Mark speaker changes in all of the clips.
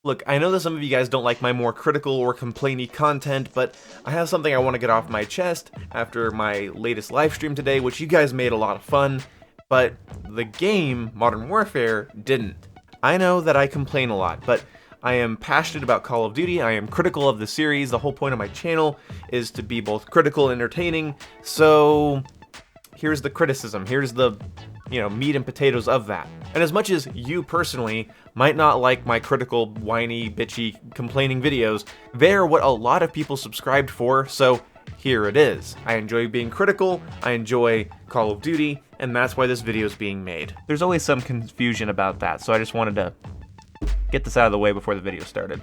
Speaker 1: Look, I know that some of you guys don't like my more critical or complainy content, but I have something I want to get off my chest after my latest livestream today, which you guys made a lot of fun, but the game, Modern Warfare, didn't. I know that I complain a lot, but I am passionate about Call of Duty, I am critical of the series, the whole point of my channel is to be both critical and entertaining, so here's the criticism, here's the, meat and potatoes of that. And as much as you personally might not like my critical, whiny, bitchy, complaining videos, they're what a lot of people subscribed for, so here it is. I enjoy being critical, I enjoy Call of Duty, and that's why this video is being made. There's always some confusion about that, so I just wanted to get this out of the way before the video started.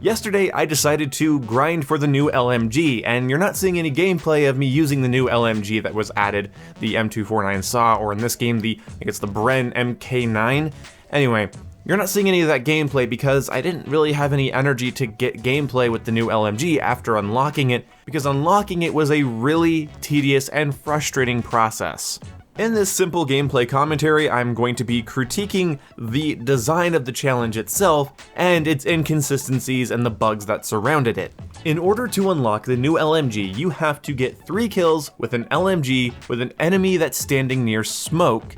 Speaker 1: Yesterday, I decided to grind for the new LMG, and you're not seeing any gameplay of me using the new LMG that was added, the M249 SAW, or in this game, I think it's the Bruen Mk9. Anyway, you're not seeing any of that gameplay because I didn't really have any energy to get gameplay with the new LMG after unlocking it, because unlocking it was a really tedious and frustrating process. In this simple gameplay commentary, I'm going to be critiquing the design of the challenge itself and its inconsistencies and the bugs that surrounded it. In order to unlock the new LMG, you have to get 3 kills with an LMG with an enemy that's standing near smoke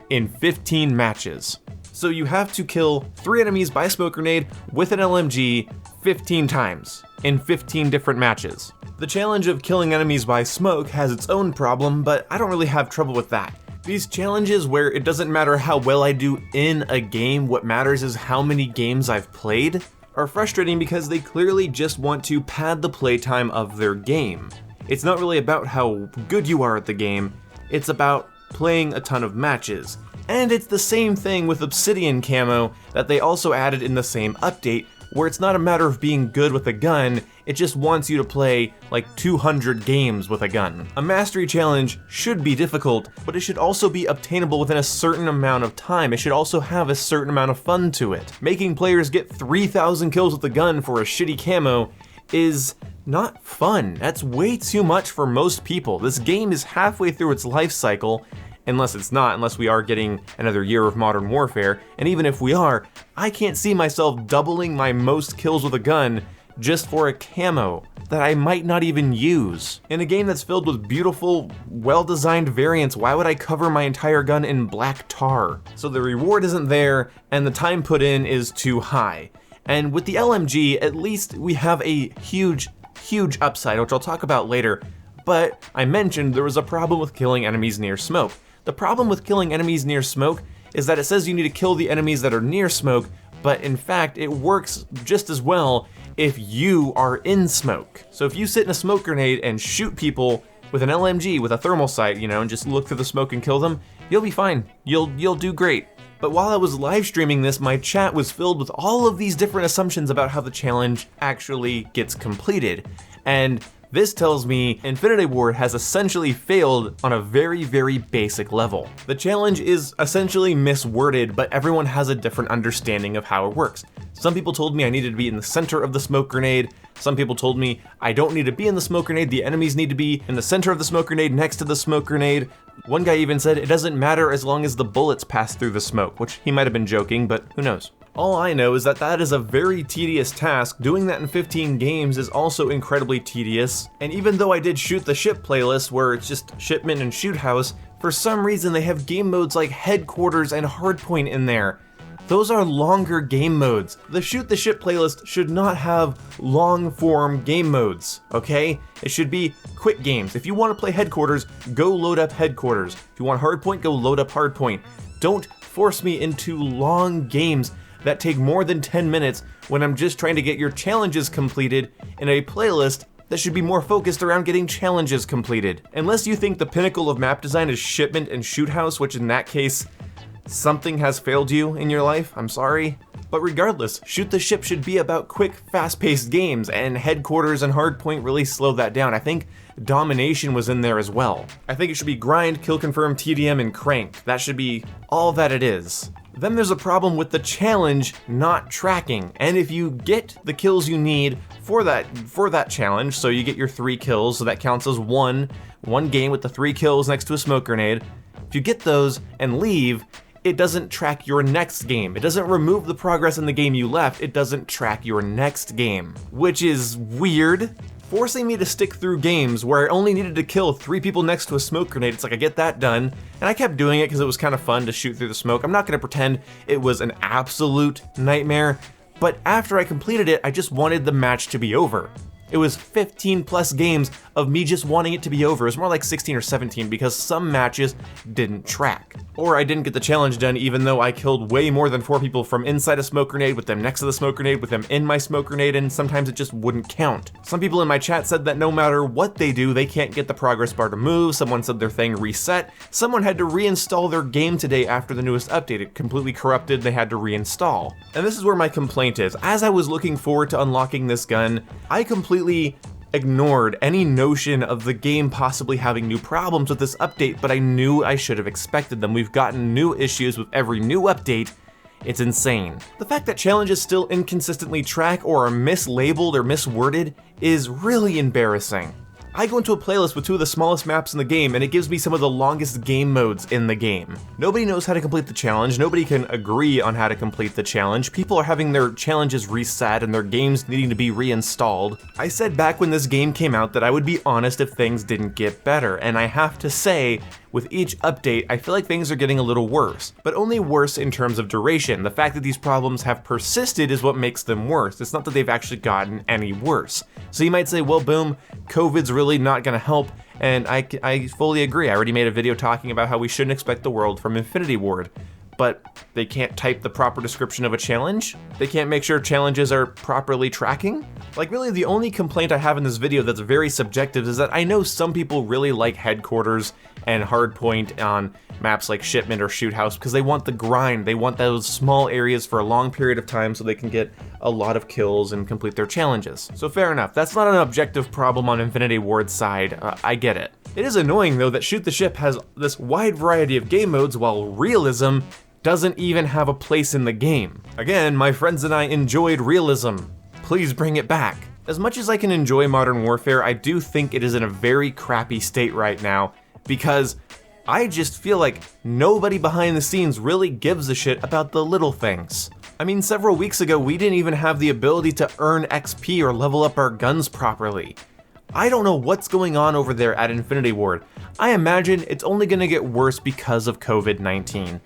Speaker 1: in 15 matches. So you have to kill 3 enemies by smoke grenade with an LMG 15 times in 15 different matches. The challenge of killing enemies by smoke has its own problem, but I don't really have trouble with that. These challenges where it doesn't matter how well I do in a game, what matters is how many games I've played, are frustrating because they clearly just want to pad the playtime of their game. It's not really about how good you are at the game, it's about playing a ton of matches. And it's the same thing with Obsidian camo that they also added in the same update, where it's not a matter of being good with a gun, it just wants you to play like 200 games with a gun. A mastery challenge should be difficult, but it should also be obtainable within a certain amount of time. It should also have a certain amount of fun to it. Making players get 3,000 kills with a gun for a shitty camo is not fun. That's way too much for most people. This game is halfway through its life cycle, unless we are getting another year of Modern Warfare, and even if we are, I can't see myself doubling my most kills with a gun just for a camo that I might not even use. In a game that's filled with beautiful, well-designed variants, why would I cover my entire gun in black tar? So the reward isn't there, and the time put in is too high. And with the LMG, at least we have a huge upside, which I'll talk about later, but I mentioned there was a problem with killing enemies near smoke. The problem with killing enemies near smoke is that it says you need to kill the enemies that are near smoke, but in fact it works just as well if you are in smoke. So if you sit in a smoke grenade and shoot people with an LMG, with a thermal sight, and just look through the smoke and kill them, you'll be fine. You'll do great. But while I was live streaming this, my chat was filled with all of these different assumptions about how the challenge actually gets completed. And this tells me Infinity Ward has essentially failed on a very basic level. The challenge is essentially misworded, but everyone has a different understanding of how it works. Some people told me I needed to be in the center of the smoke grenade. Some people told me I don't need to be in the smoke grenade, the enemies need to be in the center of the smoke grenade next to the smoke grenade. One guy even said it doesn't matter as long as the bullets pass through the smoke, which he might have been joking, but who knows. All I know is that that is a very tedious task. Doing that in 15 games is also incredibly tedious. And even though I did Shoot the Ship playlist where it's just Shipment and Shoot House, for some reason they have game modes like Headquarters and Hardpoint in there. Those are longer game modes. The Shoot the Ship playlist should not have long-form game modes, okay? It should be quick games. If you want to play Headquarters, go load up Headquarters. If you want Hardpoint, go load up Hardpoint. Don't force me into long games that take more than 10 minutes when I'm just trying to get your challenges completed in a playlist that should be more focused around getting challenges completed. Unless you think the pinnacle of map design is Shipment and Shoot House, which in that case, something has failed you in your life, I'm sorry. But regardless, Shoot the Ship should be about quick, fast-paced games, and Headquarters and Hardpoint really slowed that down. I think Domination was in there as well. I think it should be Grind, Kill Confirm, TDM, and Crank. That should be all that it is. Then there's a problem with the challenge not tracking, and if you get the kills you need for that challenge, so you get your 3 kills, so that counts as one game with the 3 kills next to a smoke grenade. If you get those and leave, it doesn't track your next game. It doesn't remove the progress in the game you left, it doesn't track your next game. Which is weird, forcing me to stick through games where I only needed to kill 3 people next to a smoke grenade. It's like I get that done, and I kept doing it because it was kind of fun to shoot through the smoke. I'm not gonna pretend it was an absolute nightmare, but after I completed it, I just wanted the match to be over. It was 15 plus games of me just wanting it to be over. It was more like 16 or 17 because some matches didn't track. Or I didn't get the challenge done even though I killed way more than 4 people from inside a smoke grenade, with them next to the smoke grenade, with them in my smoke grenade, and sometimes it just wouldn't count. Some people in my chat said that no matter what they do, they can't get the progress bar to move. Someone said their thing reset. Someone had to reinstall their game today after the newest update. It completely corrupted, they had to reinstall. And this is where my complaint is. As I was looking forward to unlocking this gun, I completely ignored any notion of the game possibly having new problems with this update, but I knew I should have expected them. We've gotten new issues with every new update. It's insane. The fact that challenges still inconsistently track or are mislabeled or misworded is really embarrassing. I go into a playlist with 2 of the smallest maps in the game, and it gives me some of the longest game modes in the game. Nobody knows how to complete the challenge, nobody can agree on how to complete the challenge, people are having their challenges reset and their games needing to be reinstalled. I said back when this game came out that I would be honest if things didn't get better, and I have to say, with each update, I feel like things are getting a little worse, but only worse in terms of duration. The fact that these problems have persisted is what makes them worse. It's not that they've actually gotten any worse. So you might say, well, boom, COVID's really not gonna help, and I fully agree. I already made a video talking about how we shouldn't expect the world from Infinity Ward. But they can't type the proper description of a challenge? They can't make sure challenges are properly tracking? Like, really the only complaint I have in this video that's very subjective is that I know some people really like Headquarters and Hardpoint on maps like Shipment or Shoot House because they want the grind, they want those small areas for a long period of time so they can get a lot of kills and complete their challenges. So fair enough, that's not an objective problem on Infinity Ward's side, I get it. It is annoying though that Shoot the Ship has this wide variety of game modes while Realism doesn't even have a place in the game. Again, my friends and I enjoyed Realism. Please bring it back. As much as I can enjoy Modern Warfare, I do think it is in a very crappy state right now because I just feel like nobody behind the scenes really gives a shit about the little things. I mean, several weeks ago, we didn't even have the ability to earn XP or level up our guns properly. I don't know what's going on over there at Infinity Ward. I imagine it's only gonna get worse because of COVID-19.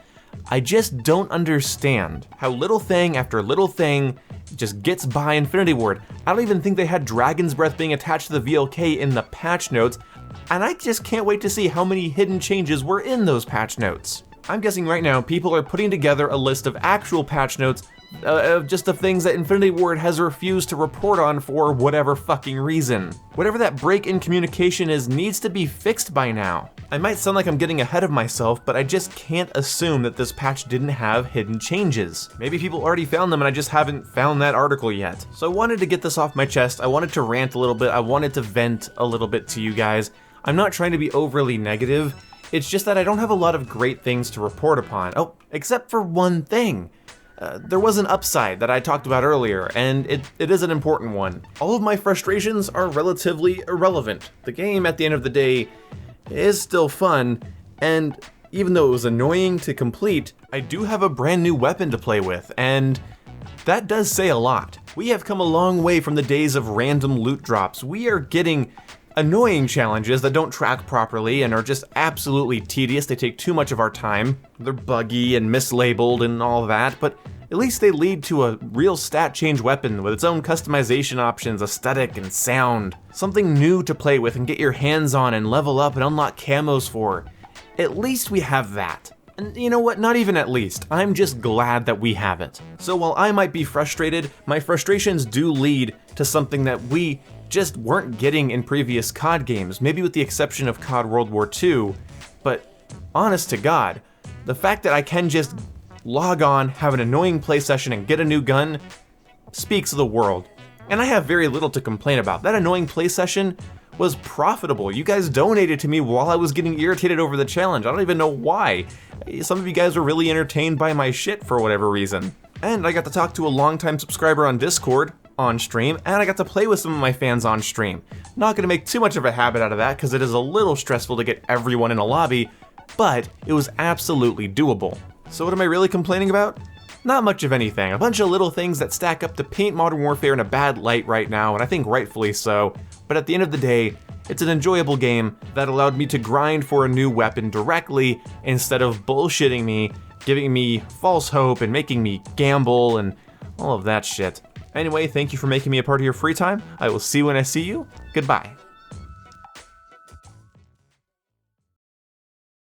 Speaker 1: I just don't understand how little thing after little thing just gets by Infinity Ward. I don't even think they had Dragon's Breath being attached to the VLK in the patch notes, and I just can't wait to see how many hidden changes were in those patch notes. I'm guessing right now people are putting together a list of actual patch notes just of things that Infinity Ward has refused to report on for whatever fucking reason. Whatever that break in communication is needs to be fixed by now. I might sound like I'm getting ahead of myself, but I just can't assume that this patch didn't have hidden changes. Maybe people already found them and I just haven't found that article yet. So I wanted to get this off my chest, I wanted to rant a little bit, I wanted to vent a little bit to you guys. I'm not trying to be overly negative, it's just that I don't have a lot of great things to report upon. Oh, except for one thing. There was an upside that I talked about earlier, and it is an important one. All of my frustrations are relatively irrelevant. The game, at the end of the day, is still fun, and even though it was annoying to complete, I do have a brand new weapon to play with, and that does say a lot. We have come a long way from the days of random loot drops. We are getting annoying challenges that don't track properly and are just absolutely tedious. They take too much of our time. They're buggy and mislabeled and all that, but at least they lead to a real stat change weapon with its own customization options, aesthetic, and sound. Something new to play with and get your hands on and level up and unlock camos for. At least we have that. And you know what, not even at least, I'm just glad that we have it. So while I might be frustrated, my frustrations do lead to something that we just weren't getting in previous COD games, maybe with the exception of COD World War II, but honest to God, the fact that I can just log on, have an annoying play session, and get a new gun speaks of the world. And I have very little to complain about. That annoying play session was profitable. You guys donated to me while I was getting irritated over the challenge. I don't even know why. Some of you guys were really entertained by my shit for whatever reason. And I got to talk to a longtime subscriber on Discord on stream, and I got to play with some of my fans on stream. Not gonna make too much of a habit out of that because it is a little stressful to get everyone in a lobby, but it was absolutely doable. So what am I really complaining about? Not much of anything. A bunch of little things that stack up to paint Modern Warfare in a bad light right now, and I think rightfully so. But at the end of the day, it's an enjoyable game that allowed me to grind for a new weapon directly instead of bullshitting me, giving me false hope and making me gamble and all of that shit. Anyway, thank you for making me a part of your free time. I will see you when I see you. Goodbye.